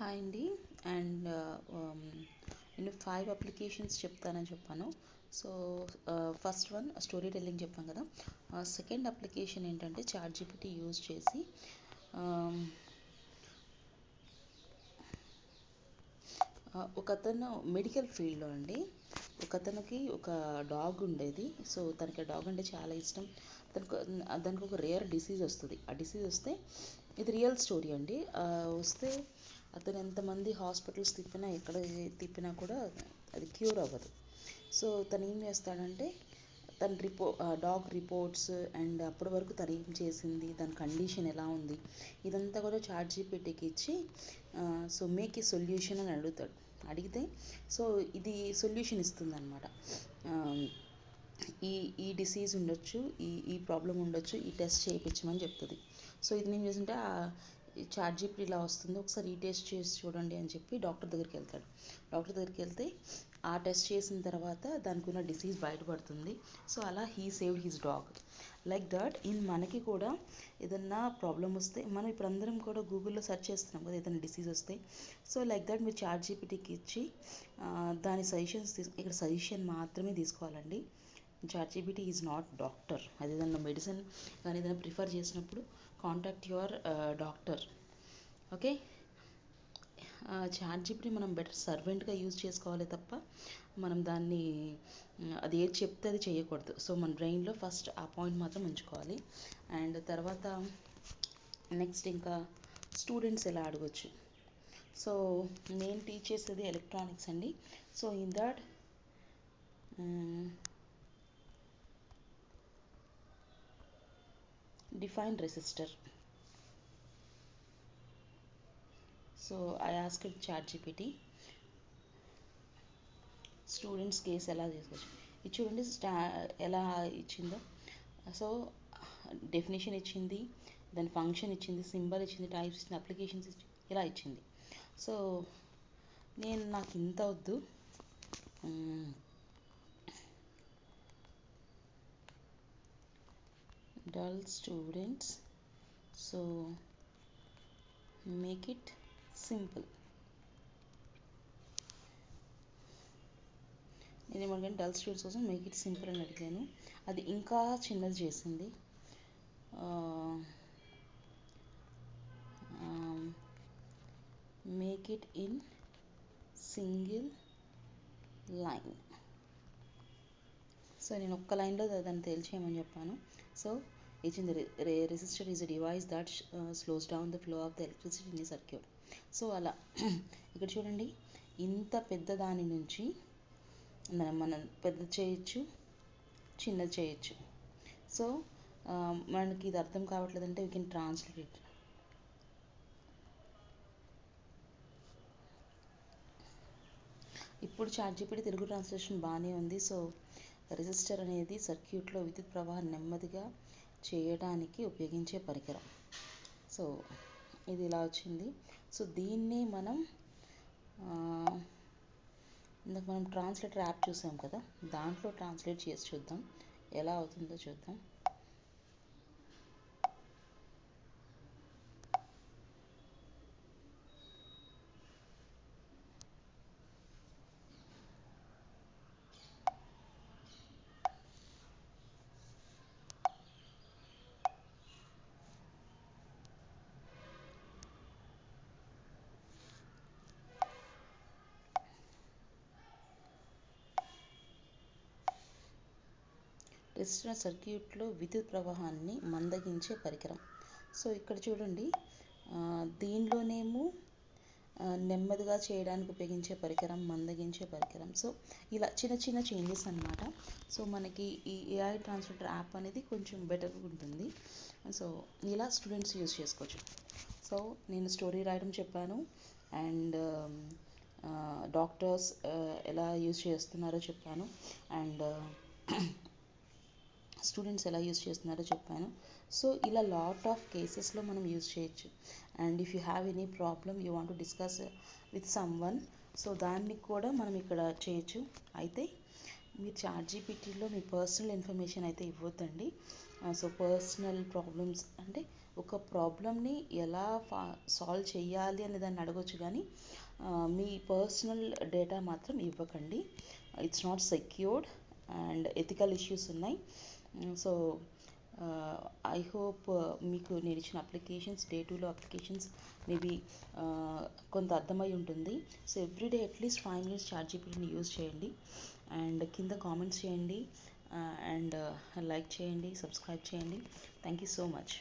Hi అండి. And నేను 5 applications చెప్తానని చెప్పాను. So first one story telling చెప్పాను కదా. సెకండ్ అప్లికేషన్ ఏంటంటే చాట్ జీపీటీ యూజ్ చేసి ఒకతను మెడికల్ ఫీల్డ్లో అండి. ఒకతనికి ఒక డాగ్ ఉండేది. సో తనకి ఆ డాగ్ అంటే చాలా ఇష్టం. దానికి ఒక రేర్ డిసీజ్ వస్తుంది. ఆ డిసీజ్ వస్తే ఇది రియల్ స్టోరీ అండి. వస్తే అతను ఎంతమంది హాస్పిటల్స్ తిప్పినా ఎక్కడ తిప్పినా కూడా అది క్యూర్ అవ్వదు. సో తను ఏం చేస్తాడంటే తన డాగ్ రిపోర్ట్స్ అండ్ అప్పటి వరకు తను ఏం చేసింది, దాని కండిషన్ ఎలా ఉంది, ఇదంతా కూడా చాట్ జీపీటీకి ఇచ్చి సో మేక్ ఏ సొల్యూషన్ అని అడుగుతాడు. అడిగితే సో ఇది సొల్యూషన్ ఇస్తుంది అనమాట. ఈ ఈ డిసీజ్ ఉండొచ్చు, ఈ ప్రాబ్లం ఉండొచ్చు, ఈ టెస్ట్ చేయించమని చెప్తుంది. సో ఇది నేను చేస్తుంటే చాట్ జీపీటీ ఇలా వస్తుంది, ఒకసారి ఈ టెస్ట్ చేసి చూడండి అని చెప్పి డాక్టర్ దగ్గరికి వెళ్తాడు. డాక్టర్ దగ్గరికి వెళ్తే ఆ టెస్ట్ చేసిన తర్వాత దానికి ఉన్న డిసీజ్ బయటపడుతుంది. సో అలా he saved his dog. Like that మనకి కూడా ఏదన్నా ప్రాబ్లం వస్తే మనం ఇప్పుడు అందరం కూడా గూగుల్లో సెర్చ్ చేస్తున్నాం కదా ఏదైనా డిసీజ్ వస్తే. సో లైక్ దట్ మీరు చాట్ జీపీటీకి ఇచ్చి దాని సజెషన్స్ ఇక్కడ సజెషన్ మాత్రమే తీసుకోవాలండి. Chat GPT is not doctor. అది ఏదైనా మెడిసిన్ కానీ ఏదైనా ప్రిఫర్ చేసినప్పుడు contact your doctor. Okay. Chat GPT మనం బెటర్ సర్వెంట్గా యూజ్ చేసుకోవాలి తప్ప మనం దాన్ని అది ఏది చెప్తే అది చేయకూడదు. సో మన బ్రెయిన్లో ఫస్ట్ ఆ పాయింట్ మాత్రం ఉంచుకోవాలి. అండ్ తర్వాత నెక్స్ట్ ఇంకా స్టూడెంట్స్ ఎలా అడగొచ్చు. సో నేను టీచ్ చేసేది ఎలక్ట్రానిక్స్ అండి. So in that define resistor. So I asked ChatGPT students case ఎలా చేసుకోవచ్చు. ఇది చూడండి ఎలా ఇచ్చిందో. సో డెఫినేషన్ ఇచ్చింది, దాని ఫంక్షన్ ఇచ్చింది, సింబల్ ఇచ్చింది, టైప్స్ ఇచ్చింది, అప్లికేషన్స్ ఇచ్చింది, ఇలా ఇచ్చింది. సో నాకు ఇంత వద్దు, dull students, so make it simple. నేను ఏమడిగాను, డల్ స్టూడెంట్స్ కోసం మేక్ ఇట్ సింపుల్ అని అడిగాను. అది ఇంకా చిన్నది చేసింది. Make it in single line. So నేను ఒక్క లైన్లో దాన్ని తేల్చేయమని చెప్పాను. సో ఇచ్చింది resistor is a device that slows down the flow of the electricity in a circuit. So అలా ఇక్కడ చూడండి, ఇంత పెద్ద దాని నుంచి మనం పెద్ద చేయొచ్చు, చిన్నది చేయొచ్చు. సో మనకి ఇది అర్థం కావట్లేదంటే వీ కెన్ ట్రాన్స్లేట్ ఇట్. ఇప్పుడు చాట్ జీపీటీ తెలుగు ట్రాన్స్లేషన్ బాగానే ఉంది. సో రెసిస్టర్ అనేది సర్క్యూట్లో విద్యుత్ ప్రవాహం నెమ్మదిగా చేయడానికి ఉపయోగించే పరికరం. సో ఇది ఇలా వచ్చింది. సో దీన్ని మనం ఇందాక మనం ట్రాన్స్లేటర్ యాప్ చూసాం కదా, దాంట్లో ట్రాన్స్లేట్ చేసి చూద్దాం ఎలా అవుతుందో చూద్దాం. రెసిస్టర్ సర్క్యూట్లో విద్యుత్ ప్రవాహాన్ని మందగించే పరికరం. సో ఇక్కడ చూడండి, దీనిలోనేమో నెమ్మదిగా చేయడానికి ఉపయోగించే పరికరం, మందగించే పరికరం. సో ఇలా చిన్న చిన్న చేంజెస్ అనమాట. సో మనకి ఈ ఏఐ ట్రాన్స్లేటర్ యాప్ అనేది కొంచెం బెటర్గా ఉంటుంది. సో ఇలా స్టూడెంట్స్ యూజ్ చేసుకోవచ్చు. సో నేను స్టోరీ రాయడం చెప్పాను, అండ్ డాక్టర్స్ ఎలా యూజ్ చేస్తున్నారో చెప్పాను, అండ్ స్టూడెంట్స్ ఎలా యూజ్ చేస్తున్నారో చెప్పాను. సో ఇలా లాట్ ఆఫ్ కేసెస్లో మనం యూజ్ చేయొచ్చు. And if you have any problem you want to discuss with some one, so దాన్ని కూడా మనం ఇక్కడ చేయొచ్చు. అయితే మీరు చాట్ జీపీటీలో మీ పర్సనల్ ఇన్ఫర్మేషన్ అయితే ఇవ్వద్దండి. సో పర్సనల్ ప్రాబ్లమ్స్ అంటే ఒక ప్రాబ్లమ్ని ఎలా సాల్వ్ చేయాలి అనే దాన్ని అడగొచ్చు, కానీ మీ పర్సనల్ డేటా మాత్రం ఇవ్వకండి. It's not secured and ethical issues ఉన్నాయి. సో ఐ హోప్ మీకు నేను ఇచ్చిన అప్లికేషన్స్, డే 2లో అప్లికేషన్స్ మేబీ కొంత అర్థమై ఉంటుంది. సో ఎవ్రీడే అట్లీస్ట్ 5 minutes చాట్‌జీపీటీని యూజ్ చేయండి. అండ్ కింద కామెంట్స్ చేయండి, అండ్ లైక్ చేయండి, సబ్స్క్రైబ్ చేయండి. Thank you so much.